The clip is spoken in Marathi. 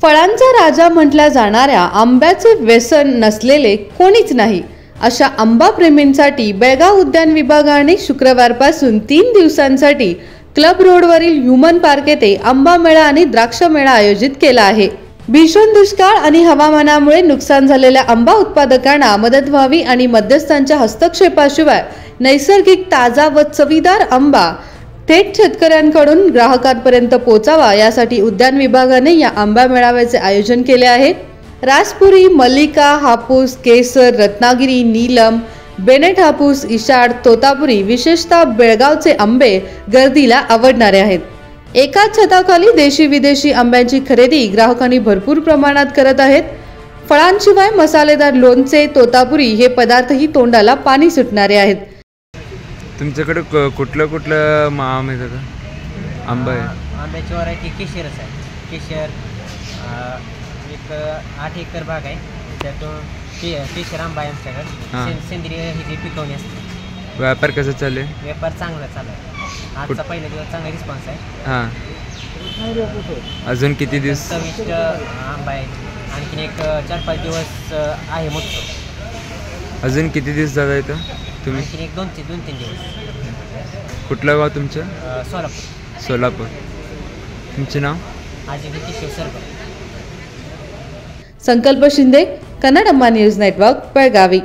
फळांचा राजा म्हटल्या जाणाऱ्या आंब्याचे व्यसन नसलेले कोणीच नाही अशा आंबा प्रेमींसाठी बेळगाव उद्यान विभागाने शुक्रवारपासून 3 दिवसांसाठी क्लब रोडवरील ह्युमन पार्क येथे आंबा मेळा आणि द्राक्ष मेळा आयोजित केला आहे। भीषण दुष्काळ आणि हवामानामुळे नुकसान झालेल्या आंबा उत्पादकांना मदत व्हावी आणि मध्यस्थांच्या हस्तक्षेपाशिवाय नैसर्गिक ताजा व चवीदार आंबा थेट शेतकऱ्यांकडून ग्राहकांपर्यंत पोहोचावा यासाठी उद्यान विभागाने या आंबा मेळाव्याचे आयोजन केले आहे। रासपुरी, मल्लिका हापूस, केसर, रत्नागिरी, नीलम, बेनेट हापूस, इशाड, तोतापुरी विशेषतः बेळगावचे आंबे गर्दीला आवडणारे आहेत। एकाच छताखाली देशी विदेशी आंब्यांची खरेदी ग्राहकांनी भरपूर प्रमाणात करत आहेत। फळांशिवाय मसालेदार लोणचे, तोतापुरी हे पदार्थही तोंडाला पाणी सुटणारे आहेत। तुमच्याकडे कुठलं आंबा आहे का? आंबा आहे, आंब्याची व्हरायटी केशरच आहे। केशर एक 8 एकर बाग आहे, त्यातून केशर आंबा आहे आमच्याकडे। सेंद्रिय ही पिकवणी असते। व्यापार कसा चालू आहे? व्यापार चांगला चालू आहे। आजचा पहिला दिवस चांगला रिस्पॉन्स आहे। हां, अजून किती दिवस? 26 आंबा आहे, आणखीन एक 4-5 दिवस आहे मोठं। अजून किती दिवस जाता येतं तुम्ही? आणखीन एक 2-3 दिवस। कुठलं गाव तुमचं? सोलापूर। सोलापूर। तुमचे नाव? अजिंक्य किशोर सरकर। संकल्प शिंदे, कन्नड अम्मा न्यूज नेटवर्क, बेळगावी।